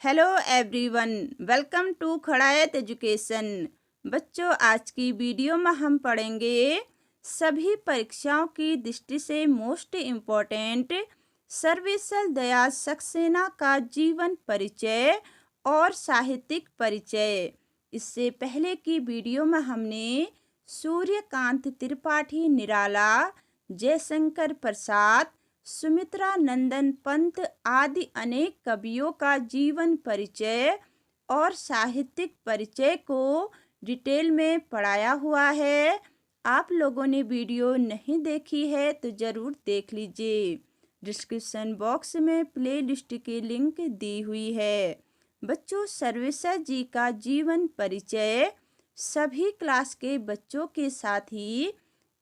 Hello everyone, welcome to Khadayat education. बच्चों, आज की वीडियो में हम पढ़ेंगे सभी परीक्षाओं की दृष्टि से मोस्ट इम्पोर्टेंट सर्वपल्ली दयाल सक्सेना का जीवन परिचय और साहित्यिक परिचय। इससे पहले की वीडियो में हमने सूर्यकांत त्रिपाठी निराला, जयशंकर प्रसाद, सुमित्रा नंदन पंत आदि अनेक कवियों का जीवन परिचय और साहित्यिक परिचय को डिटेल में पढ़ाया हुआ है। आप लोगों ने वीडियो नहीं देखी है तो ज़रूर देख लीजिए। डिस्क्रिप्शन बॉक्स में प्लेलिस्ट की लिंक दी हुई है। बच्चों, सर्वेश्वर जी का जीवन परिचय सभी क्लास के बच्चों के साथ ही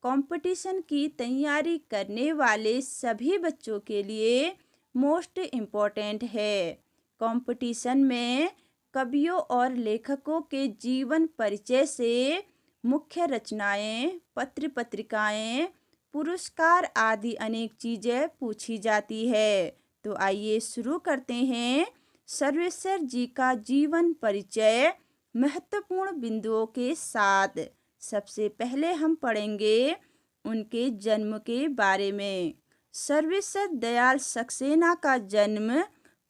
कंपटीशन की तैयारी करने वाले सभी बच्चों के लिए मोस्ट इम्पोर्टेंट है। कंपटीशन में कवियों और लेखकों के जीवन परिचय से मुख्य रचनाएं, पत्र पत्रिकाएं, पुरस्कार आदि अनेक चीज़ें पूछी जाती है। तो आइए शुरू करते हैं। सर्वेश्वर जी का जीवन परिचय महत्वपूर्ण बिंदुओं के साथ। सबसे पहले हम पढ़ेंगे उनके जन्म के बारे में। सर्वेश्वर दयाल सक्सेना का जन्म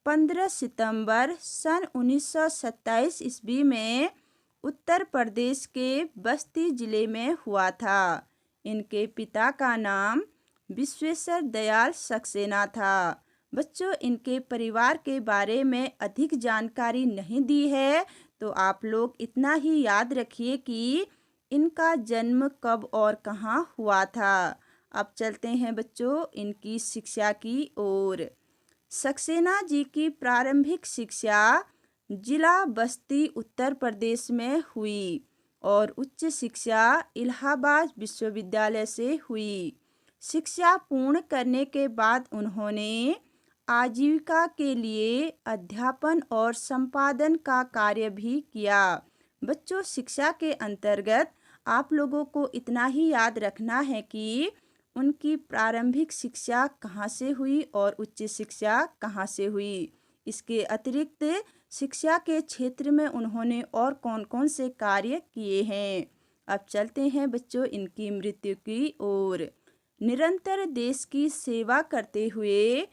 15 सितंबर सन 1927 ईस्वी में उत्तर प्रदेश के बस्ती जिले में हुआ था। इनके पिता का नाम विश्वेश्वर दयाल सक्सेना था। बच्चों, इनके परिवार के बारे में अधिक जानकारी नहीं दी है, तो आप लोग इतना ही याद रखिए कि इनका जन्म कब और कहाँ हुआ था। अब चलते हैं बच्चों इनकी शिक्षा की ओर। सक्सेना जी की प्रारंभिक शिक्षा जिला बस्ती उत्तर प्रदेश में हुई और उच्च शिक्षा इलाहाबाद विश्वविद्यालय से हुई। शिक्षा पूर्ण करने के बाद उन्होंने आजीविका के लिए अध्यापन और संपादन का कार्य भी किया। बच्चों, शिक्षा के अंतर्गत आप लोगों को इतना ही याद रखना है कि उनकी प्रारंभिक शिक्षा कहाँ से हुई और उच्च शिक्षा कहाँ से हुई। इसके अतिरिक्त शिक्षा के क्षेत्र में उन्होंने और कौन कौन से कार्य किए हैं। अब चलते हैं बच्चों इनकी मृत्यु की ओर। निरंतर देश की सेवा करते हुए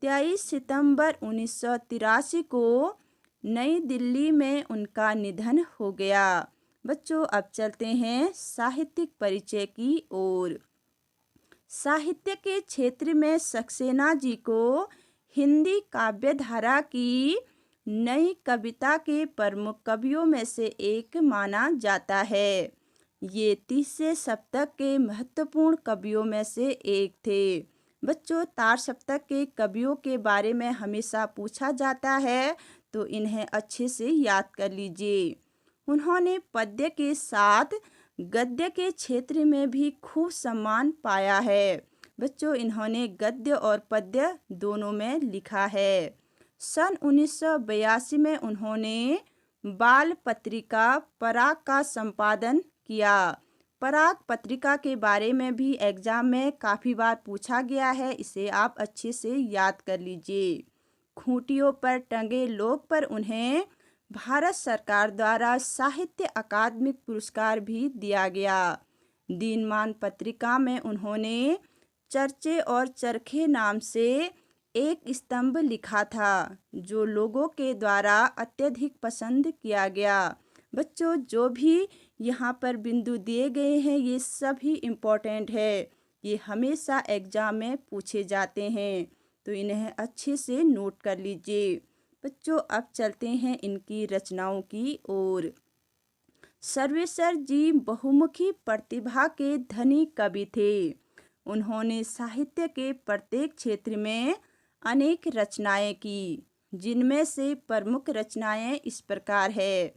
23 सितंबर 1983 को नई दिल्ली में उनका निधन हो गया। बच्चों, अब चलते हैं साहित्यिक परिचय की ओर। साहित्य के क्षेत्र में सक्सेना जी को हिंदी काव्य धारा की नई कविता के प्रमुख कवियों में से एक माना जाता है। ये 30वें शतक के महत्वपूर्ण कवियों में से एक थे। बच्चों, तार शतक के कवियों के बारे में हमेशा पूछा जाता है, तो इन्हें अच्छे से याद कर लीजिए। उन्होंने पद्य के साथ गद्य के क्षेत्र में भी खूब सम्मान पाया है। बच्चों, इन्होंने गद्य और पद्य दोनों में लिखा है। सन 1982 में उन्होंने बाल पत्रिका पराग का संपादन किया। पराग पत्रिका के बारे में भी एग्जाम में काफ़ी बार पूछा गया है, इसे आप अच्छे से याद कर लीजिए। खूंटियों पर टंगे लोग पर उन्हें भारत सरकार द्वारा साहित्य अकादमिक पुरस्कार भी दिया गया। दिनमान पत्रिका में उन्होंने चर्चे और चरखे नाम से एक स्तंभ लिखा था, जो लोगों के द्वारा अत्यधिक पसंद किया गया। बच्चों, जो भी यहाँ पर बिंदु दिए गए हैं ये सभी इम्पोर्टेंट है, ये हमेशा एग्जाम में पूछे जाते हैं, तो इन्हें अच्छे से नोट कर लीजिए। बच्चों, अब चलते हैं इनकी रचनाओं की ओर। सर्वेश्वर जी बहुमुखी प्रतिभा के धनी कवि थे। उन्होंने साहित्य के प्रत्येक क्षेत्र में अनेक रचनाएं की, जिनमें से प्रमुख रचनाएं इस प्रकार है।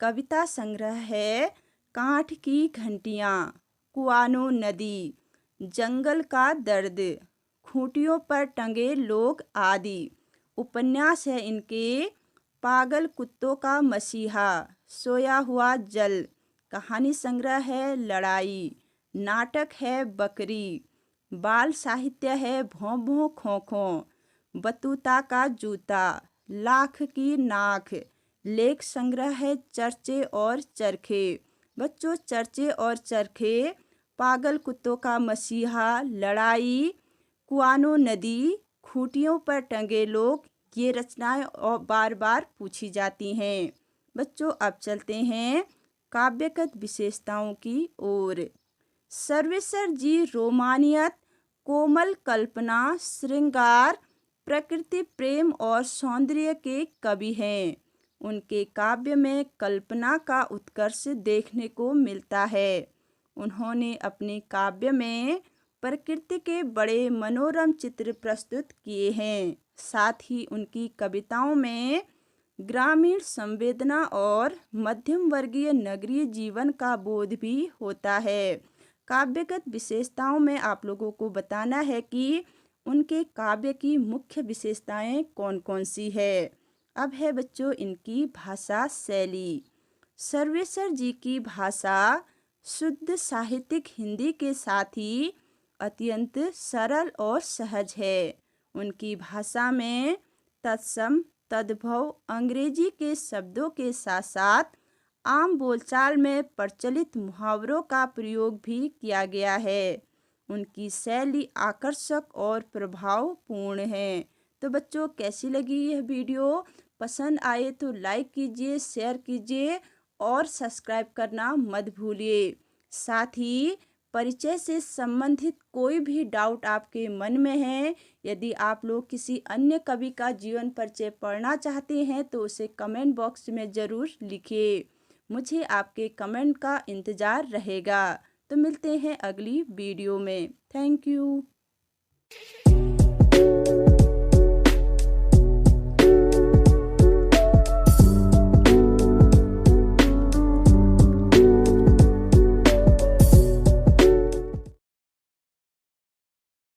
कविता संग्रह है कांठ की घंटियाँ, कुआनो नदी, जंगल का दर्द, खूंटियों पर टंगे लोग आदि। उपन्यास है इनके पागल कुत्तों का मसीहा, सोया हुआ जल। कहानी संग्रह है लड़ाई। नाटक है बकरी। बाल साहित्य है भों भों खों खों, बतूता का जूता, लाख की नाक। लेख संग्रह है चर्चे और चरखे। बच्चों, चर्चे और चरखे, पागल कुत्तों का मसीहा, लड़ाई, कुआनो नदी, खूंटियों पर टंगे लोग, ये रचनाएं और बार बार पूछी जाती हैं। बच्चों, अब चलते हैं काव्यगत विशेषताओं की ओर। सर्वेसर जी रोमानियत, कोमल कल्पना, श्रृंगार, प्रकृति प्रेम और सौंदर्य के कवि हैं। उनके काव्य में कल्पना का उत्कर्ष देखने को मिलता है। उन्होंने अपने काव्य में प्रकृति के बड़े मनोरम चित्र प्रस्तुत किए हैं। साथ ही उनकी कविताओं में ग्रामीण संवेदना और मध्यम वर्गीय नगरीय जीवन का बोध भी होता है। काव्यगत विशेषताओं में आप लोगों को बताना है कि उनके काव्य की मुख्य विशेषताएं कौन कौन सी है। अब है बच्चों इनकी भाषा शैली। सर्वेसर जी की भाषा शुद्ध साहित्यिक हिंदी के साथ ही अत्यंत सरल और सहज है। उनकी भाषा में तत्सम तद्भव अंग्रेजी के शब्दों के साथ साथ आम बोलचाल में प्रचलित मुहावरों का प्रयोग भी किया गया है। उनकी शैली आकर्षक और प्रभावपूर्ण है। तो बच्चों, कैसी लगी यह वीडियो? पसंद आए तो लाइक कीजिए, शेयर कीजिए और सब्सक्राइब करना मत भूलिए। साथ ही परिचय से संबंधित कोई भी डाउट आपके मन में है, यदि आप लोग किसी अन्य कवि का जीवन परिचय पढ़ना चाहते हैं तो उसे कमेंट बॉक्स में ज़रूर लिखिए। मुझे आपके कमेंट का इंतज़ार रहेगा। तो मिलते हैं अगली वीडियो में। Thank you.